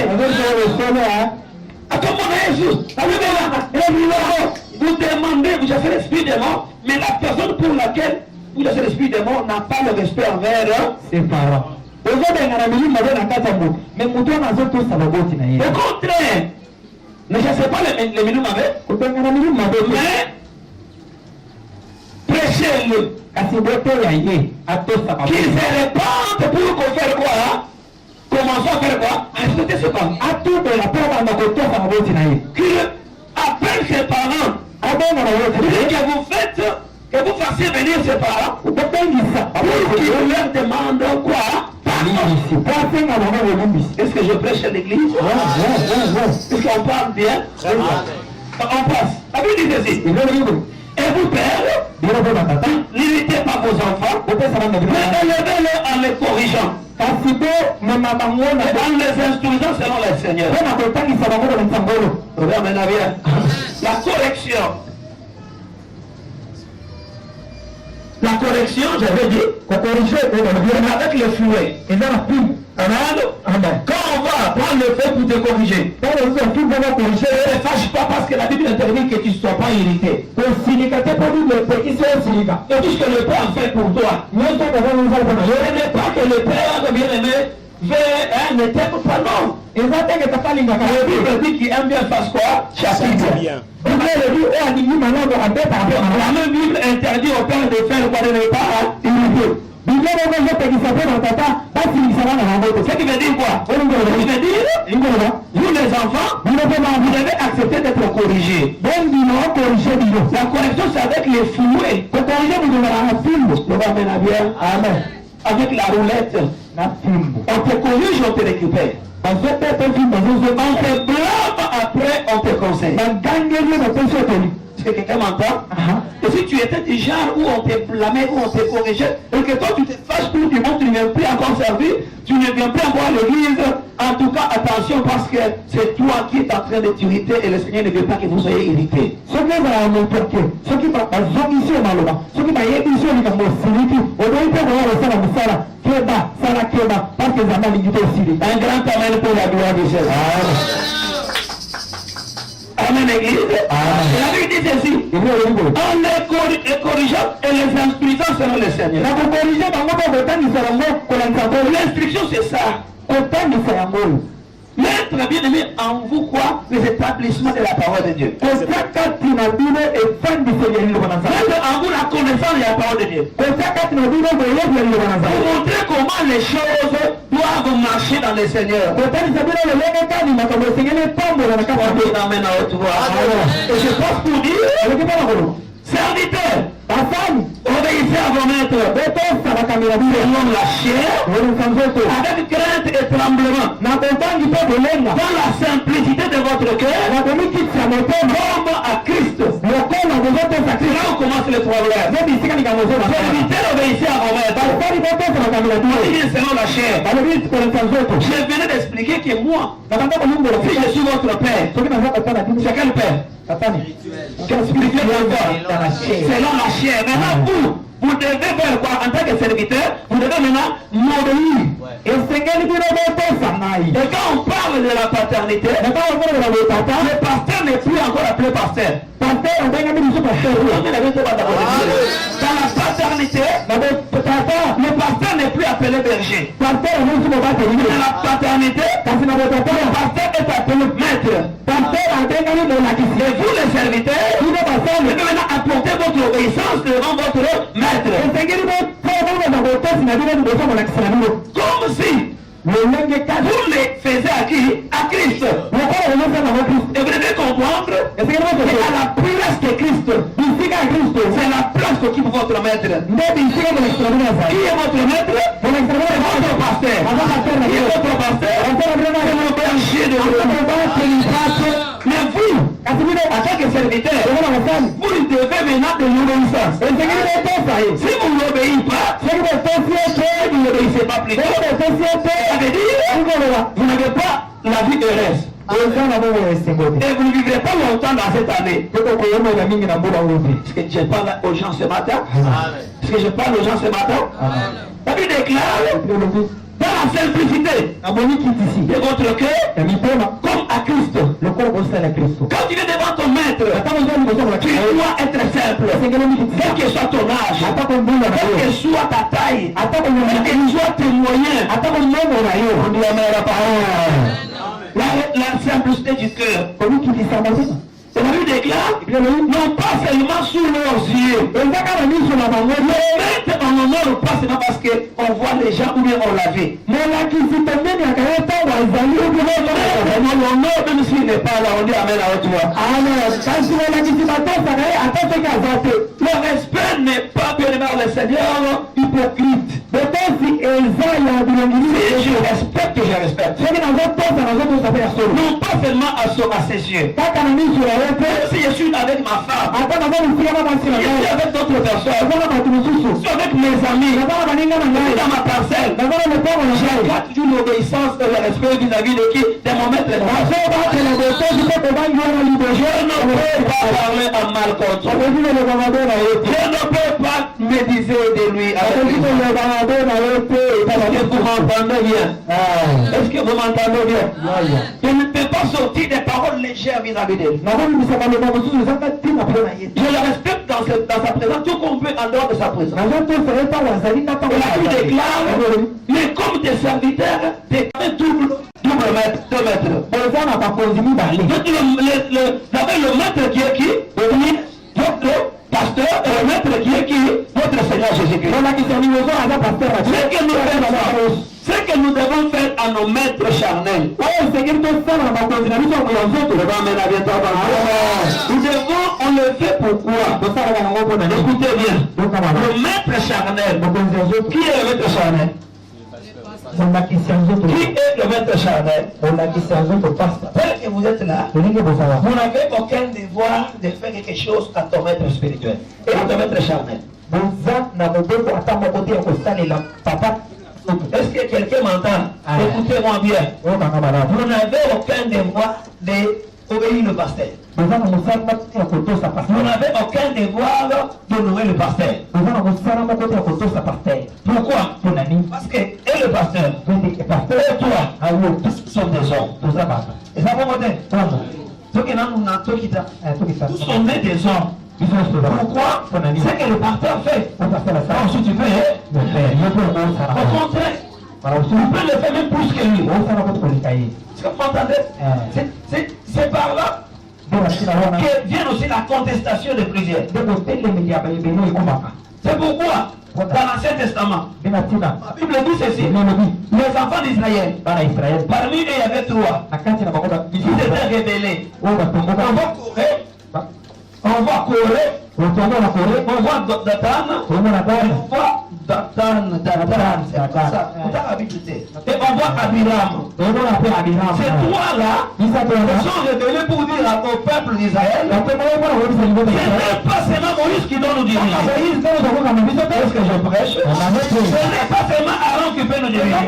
Attends, mon Jésus. Vous demandez, vous avez l'esprit des morts, mais la personne pour laquelle vous avez l'esprit des morts n'a pas le respect envers ses parents. Au contraire, ne chassez pas les minous mais prêchez-le. Qu'ils se répandent pour faire quoi? Commençons à faire quoi? À respecter ses parents. Qu'il appelle ses parents. Que vous fassiez venir ses parents pour qu'ils leur demandent quoi? Est-ce que je prêche à l'église? Est-ce qu'on parle bien? On passe. La Bible dit ceci. Et vous, pères, n'imitez pas vos enfants, mais élevez-les en les corrigeant. En les instruisant selon le Seigneur. La correction. La correction, j'avais dit, avec le fouet. Quand on va prendre le feu pour te corriger, ne fâche pas parce que la Bible interdit que tu ne sois pas irrité. Et tout ce que le Père fait pour toi, ce n'est pas que le Père bien-aimé ne t'aime pas, non. La Bible dit qu'il aime bien faire quoi? Chapitre. La même Bible interdit au Père de faire quoi? De ne pas irriter. Ce qui veut dire quoi? Il veut dire, vous les enfants, vous devez accepter d'être corrigés. La correction c'est avec les fouets. Pour corriger, vous devez avoir un film. Amen. Avec la roulette. On te corrige, on te récupère. On te blâme, après on te conseille. Est-ce que quelqu'un m'entend? Et si tu étais du genre où on te blâmait, où on te corrigeait, et que toi tu te fâches pour du monde, tu ne viens plus encore servir, tu ne viens plus encore à l'église, en tout cas attention parce que c'est toi qui es en train de t'irriter et le Seigneur ne veut pas que vous soyez irrités. pe koya kosala mosala keba sala keba parce que nzambe alingi te osili. Un grand amen pour la gloire de Jésus. Amen, Église. La Bible dit ceci. En les corrigeant et les instruisant selon le Seigneur. L'instruction, c'est ça. Mettre bien aimé en vous quoi? Les établissements de la parole de Dieu. Mettre en vous la connaissance de la parole de Dieu. Pour montrer comment les choses doivent marcher dans le Seigneur. Et je pense pour dire, serviteur, obéissez à vos maîtres selon la chair, avec crainte et tremblement, dans la simplicité de votre cœur, comme à Christ. Là on commence le problème. Serviteur, obéissez à vos maîtres selon la chair. Je venais d'expliquer que moi, si je suis votre père, c'est quel père? Spirituel encore. Selon la chair. Maintenant, vous devez faire quoi en tant que serviteur? Vous devez maintenant m'obéir. Et quand on parle de la paternité, le pasteur n'est plus encore appelé pasteur. Dans la paternité, le pasteur n'est plus appelé berger. Dans la paternité, le pasteur est appelé maître. Et vous les serviteurs, vous devez maintenant apporter votre obéissance devant votre maître. Comme si vous les faisiez à qui? À Christ. Et vous devez comprendre qu'à la place de Christ, c'est la place qu'occupe votre maître. Qui est votre maître? C'est votre pasteur. Qui est votre pasteur? C'est le berger de votre. Mais vous, en tant que serviteur, vous devez maintenant de l'obéissance. Si vous n'obéissez pas, vous n'obéissez pas plus tard. Ça veut dire, vous n'avez pas la vie heureuse. Et vous ne vivrez pas longtemps dans cette année. Est-ce que je parle aux gens ce matin? Est-ce que je parle aux gens ce matin? La Bible déclare, dans la simplicité de votre cœur, comme à Christ. Quand tu es devant ton maître, tu dois être simple. Quel que soit ton âge, quelle que soit ta taille, quel que soit tes moyens, on dit amen à la parole. La simplicité du cœur. Et la Bible déclare, non pas seulement sous leurs yeux. Le mettre en honneur pas seulement parce qu'on voit les gens ou bien on l'a vu. L'honneur même s'il n'est pas là, on dit amen à haute voix. Le respect n'est pas bien aimé le Seigneur hypocrite. Si je respecte, je respecte. Non pas seulement à ses yeux. Si je suis avec ma femme, si je suis avec d'autres personnes, je suis avec mes amis, dans ma parcelle, je garde toujours l'obéissance et le respect vis-à-vis de qui? De mon maître. Je ne peux pas parler en mal contre. Je ne peux pas médiser de lui. Est-ce que vous m'entendez bien? Est-ce que vous m'entendez bien? Je ne peux pas sortir des paroles légères vis-à-vis de lui. Je le respecte dans sa présence, tout qu'on veut en dehors de sa présence. Et la Bible déclare, mais comme des serviteurs, des double maître, 2 maîtres. Le maître qui est qui? Votre pasteur et le maître qui est qui? Votre Seigneur Jésus-Christ. C'est que nous devons faire à nos maîtres charnels. Nous devons, on le fait pourquoi? Écoutez bien. Le maître charnel. Qui est le maître charnel? Qui est le maître charnel? Tel que vous êtes là, vous n'avez aucun devoir de faire quelque chose à ton maître spirituel et à ton maître charnel. Est-ce que quelqu'un m'entend? Écoutez-moi bien. Vous n'avez aucun devoir d'obéir le pasteur. Vous n'avez aucun devoir de nommer le pasteur. Vous tous sont des hommes. Et ça va monter. Ceux qui tous sont nés des hommes. Pourquoi? C'est que le pasteur fait. Ensuite tu fais. Au contraire, tu peux le faire même plus que lui. Est-ce que vous entendez? C'est par là que vient aussi la contestation des prières. C'est pourquoi dans l'Ancien Testament, la Bible dit ceci: les enfants d'Israël, parmi eux il y avait 3. Ils étaient rebellés. On va courir, on voit Dathan, et on voit Abiram. Ces 3-là sont rebellés pour dire au peuple d'Israël: ce n'est pas seulement Moïse qui doit nous diriger. Est-ce que je prêche? Ce n'est pas seulement Aaron qui peut nous diriger.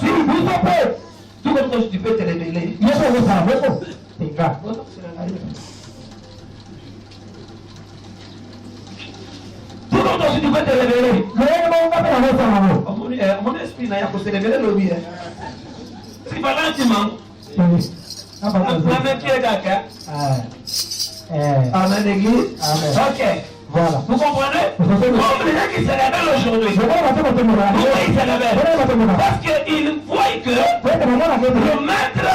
Si tout comme tu peux te révéler. Tout comme tu peux te révéler. Mon esprit n'a pas se révéler le bien. C'est pas là, même qui est d'accord. Amen, l'église. Ok. Voilà. Vous comprenez? Comme les gens qui se révèlent aujourd'hui. Pourquoi ils se révèlent? Parce qu'ils voient que le maître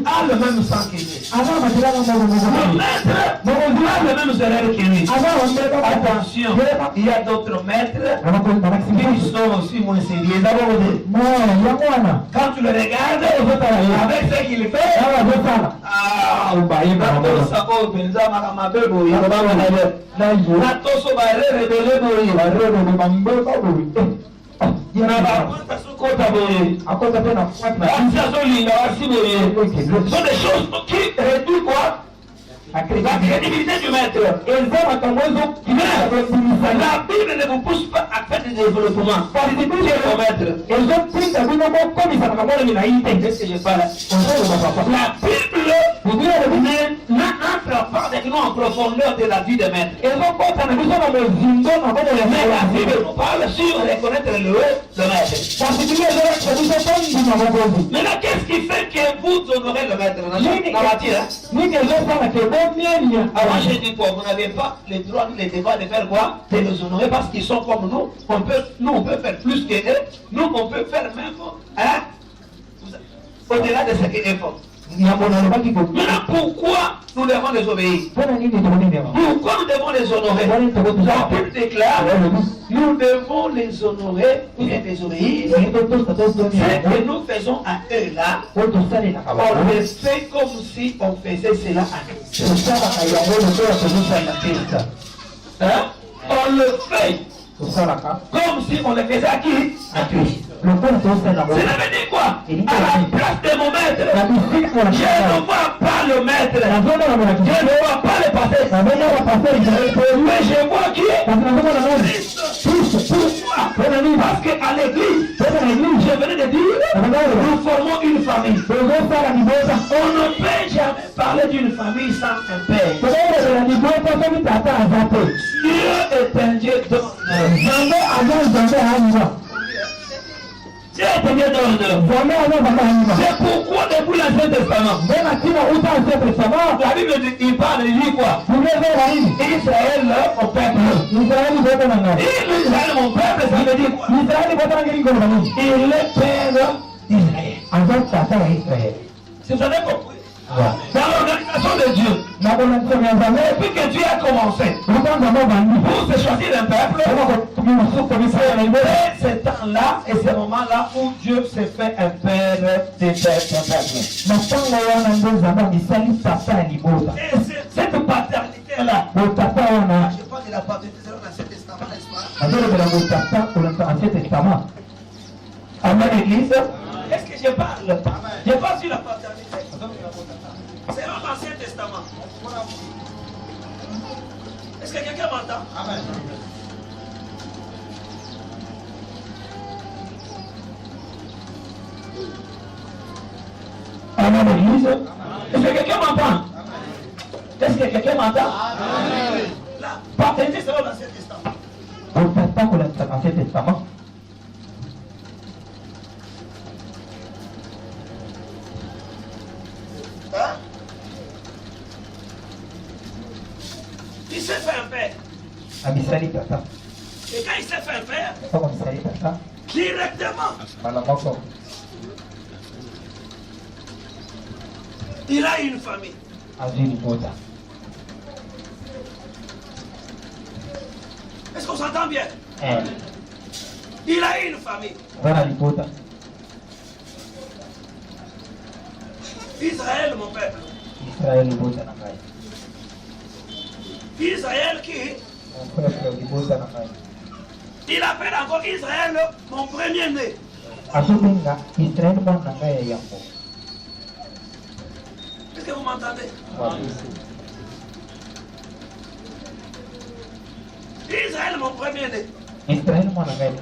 a le même sang que lui. Le maître a le même salaire que lui. Attention, il y a d'autres maîtres qui sont aussi moins sérieux. Quand tu le regardes, avec ce qu'il fait, Natoso bare rebele boye. Ce sont des choses qui réduisent quoi? La crédibilité du maître. La Bible ne vous pousse pas à faire des développements. Participer au maître. Qu'est-ce que je parle? La Bible n'entre pas avec nous en profondeur de la vie de maître. Mais la Bible nous parle sur reconnaître le maître. Maintenant, qu'est-ce qui fait que vous honorez le maître? Avant, j'ai dit quoi? Vous n'avez pas le droit ni le devoir de faire quoi? De les honorer parce qu'ils sont comme nous. Nous, on peut faire plus que eux. Nous, on peut faire même au-delà de ce qu'ils font. Maintenant, pourquoi nous devons les obéir? Pourquoi nous devons les honorer? La Bible déclare: nous devons les honorer et les obéir. Ce que nous faisons à eux là, on le fait comme si on faisait cela à Christ. On le fait comme si on le faisait à qui? À Christ. Cela veut dire quoi? À la place de mon maître, je ne vois pas le maître, je ne vois pas le passé, mais je vois qui? Christ. Pourquoi? Parce qu'à l'église, je venais de dire, nous formons une famille. On ne peut jamais parler d'une famille sans un père. Dieu est un Dieu d'ordre. Dieu est un Dieu d'ordre. C'est pourquoi depuis l'Ancien Testament, la Bible dit, il parle, il dit quoi? Israël, mon peuple. Israël, mon peuple, ça veut dire quoi? Il est père d'Israël. Si vous avez compris? Dans l'organisation de Dieu, depuis que Dieu a commencé pour se choisir un peuple, c'est ce temps-là et ce moment-là où Dieu s'est fait un père des peuples. Et cette paternité-là, je parle de la paternité dans l'Ancien Testament, n'est-ce pas? Amen, l'église. Est-ce que je parle? Je parle sur la paternité. C'est dans l'Ancien Testament. Est-ce que quelqu'un m'entend? Amen. Amen, l'église. Est-ce que quelqu'un m'entend? Est-ce que quelqu'un m'entend? Amen. La paternité, c'est dans l'Ancien Testament. amisali tata. Et quand il s'est fait faire, Kama amisali tata. directement, Malamoko. il a une famille. Azini Bota. Est-ce qu'on s'entend bien? Il a une famille. Zana Libota. Israël, mon peuple. Israël Libota Nangai. Israël qui? Mon peuple Libota Nangai. Il appelle encore Israël mon premier-né. Asuminga Israël mon Nangai Yambo. Est-ce que vous m'entendez? Israël mon premier-né. Israël mon Nangai.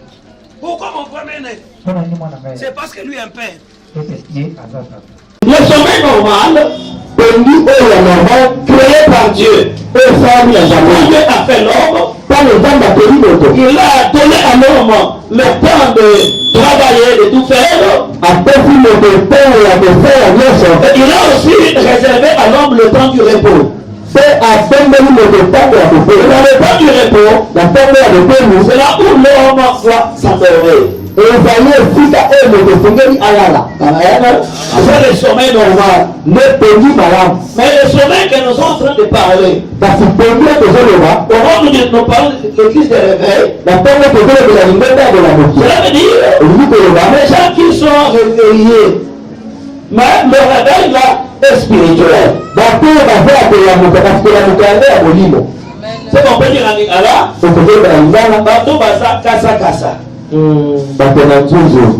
Pourquoi mon premier-né? Tona ni mon Nangai. C'est parce que lui est un père. Est Azata. Le sommeil normal, Pendi est normal créé par Dieu. Dieu a fait l'homme. Par le temps d'Apollo. Il a donné à l'homme le temps de travailler, de tout faire. Après si le temps et de faire bien. Il a aussi réservé à l'homme le temps du repos. C'est à peine le temps de la Dans le temps du repos, la peine de c'est là où l'homme doit s'endormir. et ça y est, si ça est le Seigneur Ayala. C'est le sommeil normal. Le pays malade. Mais le sommeil que nous sommes en train de parler, Parce que premier que je le vois, au moment où nous parlons de crise de réveil, la peine que je le vois, la liberté de la moitié. cela veut dire les gens qui sont réveillés, mais le réveil là est spirituel. Bateau va faire de la moitié parce que la moitié est à Bolimo. C'est qu'on peut dire en Lingala, Donc je vais dans la bateau va ça, kasa kasa. bateau dans toujours.